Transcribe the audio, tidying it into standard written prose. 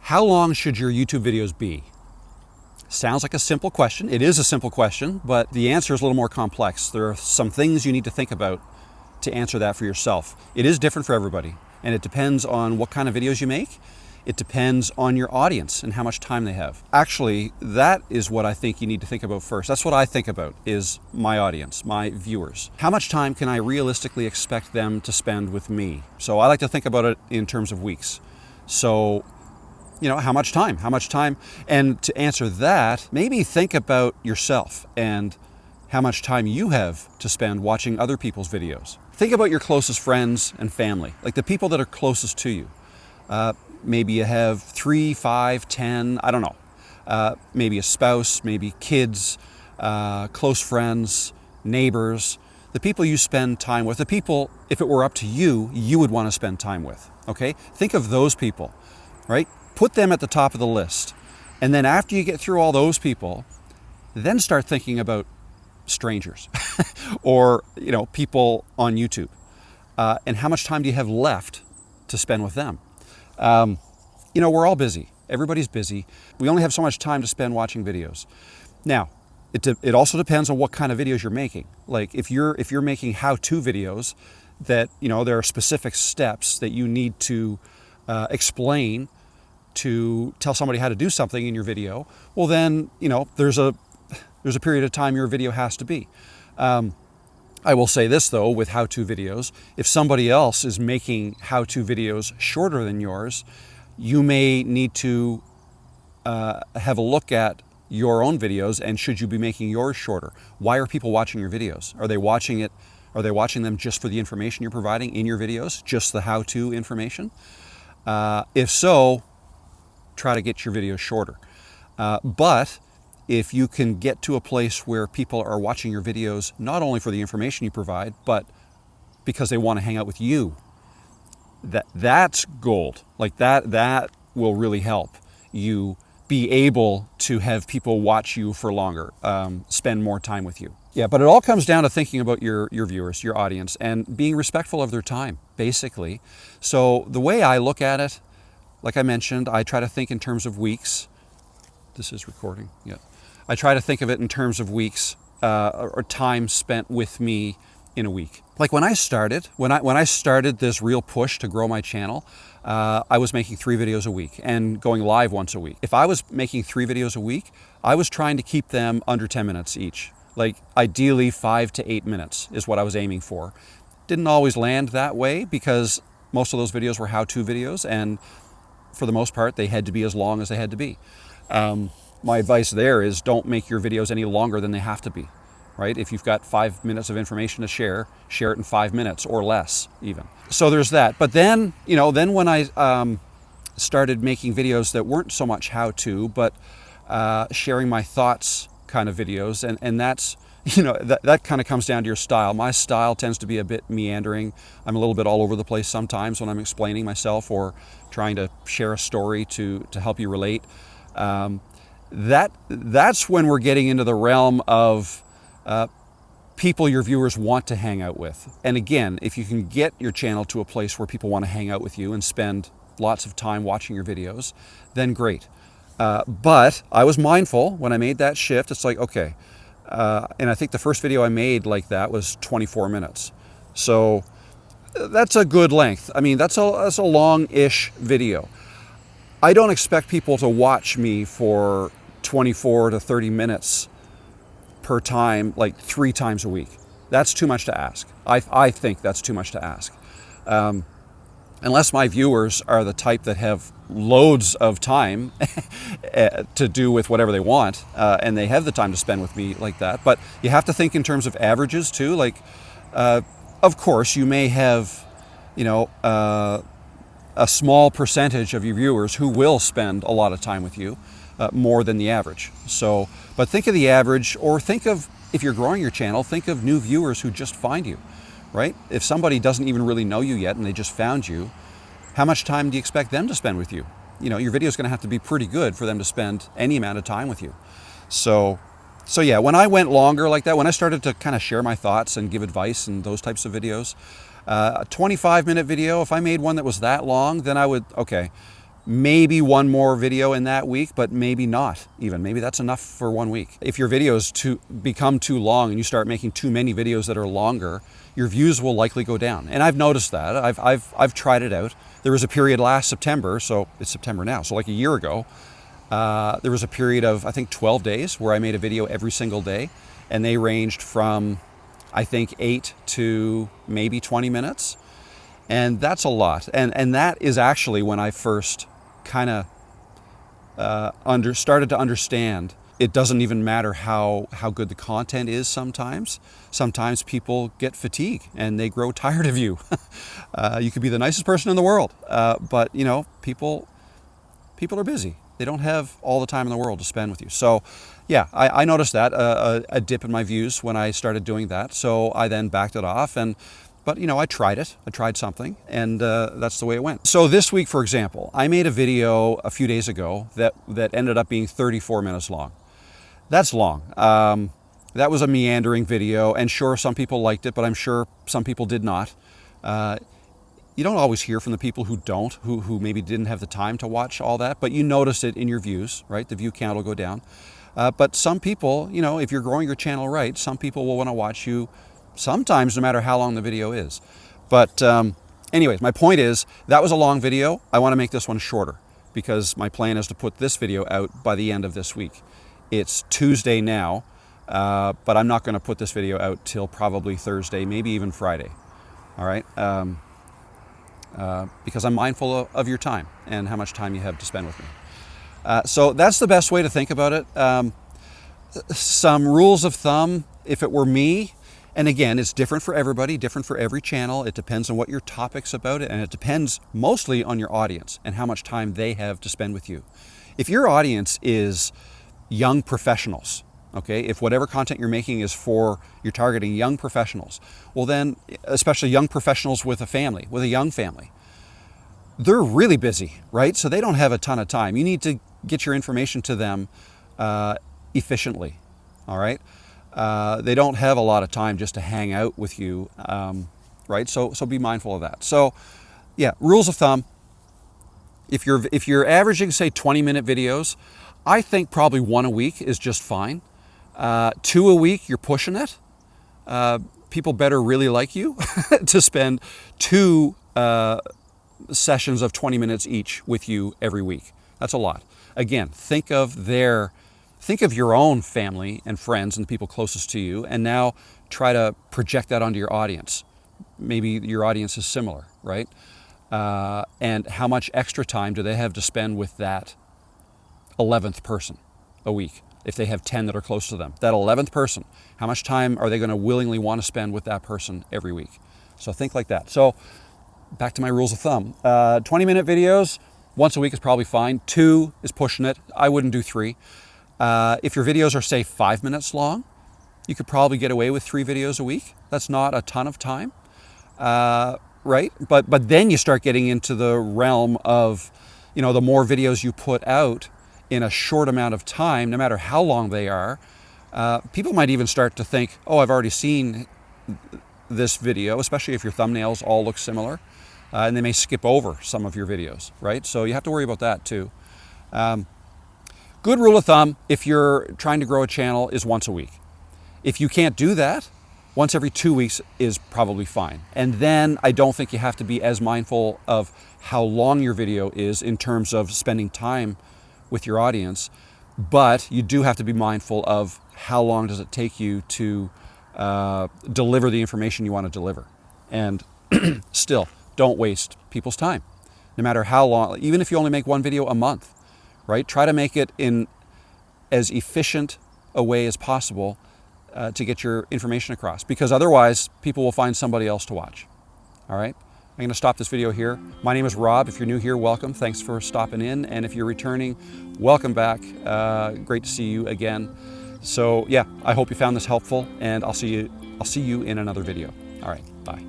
How long should your YouTube videos be? Sounds like a simple question. It is a simple question, but the answer is a little more complex. There are some things you need to think about to answer that for yourself. It is different for everybody, and it depends on what kind of videos you make. It depends on your audience and how much time they have. Actually, that is what I think you need to think about first. That's what I think about, is my audience, my viewers. How much time can I realistically expect them to spend with me? So I like to think about it in terms of weeks. So, how much time? How much time? And to answer that, maybe think about yourself and how much time you have to spend watching other people's videos. Think about your closest friends and family, like the people that are closest to you. Maybe you have 3, 5, 10, I don't know. Maybe a spouse, maybe kids, close friends, neighbors, the people you spend time with, the people, if it were up to you, you would want to spend time with, okay? Think of those people, right? Put them at the top of the list. And then after you get through all those people, then start thinking about strangers or, people on YouTube. And how much time do you have left to spend with them? We're all busy. Everybody's busy. We only have so much time to spend watching videos. Now, it also depends on what kind of videos you're making. Like if you're making how-to videos that, there are specific steps that you need to explain to tell somebody how to do something in your video, well then, there's a period of time your video has to be. I will say this though, with how-to videos, if somebody else is making how-to videos shorter than yours, you may need to have a look at your own videos, and should you be making yours shorter? Why are people watching your videos? Are they watching them just for the information you're providing in your videos, just the how-to information? If so, try to get your videos shorter. But if you can get to a place where people are watching your videos not only for the information you provide, but because they want to hang out with you, that's gold. Like that will really help you be able to have people watch you for longer, spend more time with you. Yeah, but it all comes down to thinking about your viewers, your audience, and being respectful of their time, basically. So the way I look at it, like I mentioned, I try to think in terms of weeks. This is recording, yeah. I try to think of it in terms of weeks or time spent with me in a week. Like when I started this real push to grow my channel, I was making 3 videos a week and going live once a week. If I was making 3 videos a week, I was trying to keep them under 10 minutes each. Like ideally 5 to 8 minutes is what I was aiming for. Didn't always land that way because most of those videos were how-to videos, and for the most part, they had to be as long as they had to be. My advice there is don't make your videos any longer than they have to be, right? If you've got 5 minutes of information to share it in 5 minutes or less even. So there's that. But then, then when I started making videos that weren't so much how-to, but sharing my thoughts kind of videos, and that's, that kind of comes down to your style. My style tends to be a bit meandering. I'm a little bit all over the place sometimes when I'm explaining myself or trying to share a story to help you relate. That's when we're getting into the realm of people your viewers want to hang out with. And again, if you can get your channel to a place where people want to hang out with you and spend lots of time watching your videos, then great. But I was mindful when I made that shift. It's like, okay, and I think the first video I made like that was 24 minutes. So that's a good length. I mean, that's a long-ish video. I don't expect people to watch me for 24 to 30 minutes per time, like 3 times a week. That's too much to ask. I think that's too much to ask. Unless my viewers are the type that have loads of time to do with whatever they want, and they have the time to spend with me like that. But you have to think in terms of averages too. Like, of course, you may have, a small percentage of your viewers who will spend a lot of time with you, more than the average. So, but think of the average, or think of, if you're growing your channel, think of new viewers who just find you, right? If somebody doesn't even really know you yet and they just found you, how much time do you expect them to spend with you? Your video is going to have to be pretty good for them to spend any amount of time with you. So yeah, when I went longer like that, when I started to kind of share my thoughts and give advice and those types of videos, a 25-minute video, if I made one that was that long, then I would, okay, maybe one more video in that week, but maybe not even. Maybe that's enough for 1 week. If your videos become too long and you start making too many videos that are longer, your views will likely go down. And I've noticed that. I've tried it out. There was a period last September, so it's September now, so like a year ago, there was a period of, I think, 12 days where I made a video every single day, and they ranged from, I think, 8 to maybe 20 minutes. And that's a lot. And that is actually when I first kind of started to understand it doesn't even matter how good the content is sometimes. Sometimes people get fatigue and they grow tired of you. You could be the nicest person in the world, but you know, people are busy. They don't have all the time in the world to spend with you. So yeah, I noticed that, a dip in my views when I started doing that. So I then backed it off, but you know, I tried it. I tried something, and that's the way it went. So this week, for example, I made a video a few days ago that ended up being 34 minutes long. That's long. That was a meandering video, and sure, some people liked it, but I'm sure some people did not. You don't always hear from the people who don't, who maybe didn't have the time to watch all that, but you notice it in your views, right? The view count will go down. But some people, you know, if you're growing your channel right, some people will want to watch you sometimes no matter how long the video is. But anyways, my point is, that was a long video. I want to make this one shorter because my plan is to put this video out by the end of this week. It's Tuesday now, but I'm not going to put this video out till probably Thursday, maybe even Friday. All right? Because I'm mindful of your time and how much time you have to spend with me. So that's the best way to think about it. Some rules of thumb, if it were me, and again, it's different for everybody, different for every channel. It depends on what your topic's about, and it depends mostly on your audience and how much time they have to spend with you. If your audience is young professionals, okay, if whatever content you're making is you're targeting young professionals, well then, especially young professionals with a family, with a young family, they're really busy, right? So they don't have a ton of time. You need to get your information to them efficiently, all right? They don't have a lot of time just to hang out with you, right? So be mindful of that. So yeah, rules of thumb, if you're averaging, say, 20-minute videos, I think probably 1 a week is just fine. 2 a week, you're pushing it. People better really like you to spend 2 sessions of 20 minutes each with you every week. That's a lot. Again, think of your own family and friends and the people closest to you, and now try to project that onto your audience. Maybe your audience is similar, right? And how much extra time do they have to spend with that 11th person a week? If they have 10 that are close to them, that 11th person, how much time are they going to willingly want to spend with that person every week? So think like that. So back to my rules of thumb. 20-minute videos, once a week is probably fine. 2 is pushing it. I wouldn't do 3. If your videos are, say, 5 minutes long, you could probably get away with 3 videos a week. That's not a ton of time, right? But then you start getting into the realm of, you know, the more videos you put out in a short amount of time, no matter how long they are, people might even start to think, oh, I've already seen this video, especially if your thumbnails all look similar, and they may skip over some of your videos, right? So you have to worry about that too. Good rule of thumb, if you're trying to grow a channel, is once a week. If you can't do that, once every 2 weeks is probably fine. And then I don't think you have to be as mindful of how long your video is in terms of spending time with your audience, but you do have to be mindful of how long does it take you to deliver the information you want to deliver. And still, don't waste people's time, no matter how long, even if you only make 1 video a month, right? Try to make it in as efficient a way as possible to get your information across, because otherwise people will find somebody else to watch. All right? I'm going to stop this video here. My name is Rob. If you're new here, welcome. Thanks for stopping in. And if you're returning, welcome back. Great to see you again. So yeah, I hope you found this helpful, and I'll see you in another video. All right, bye.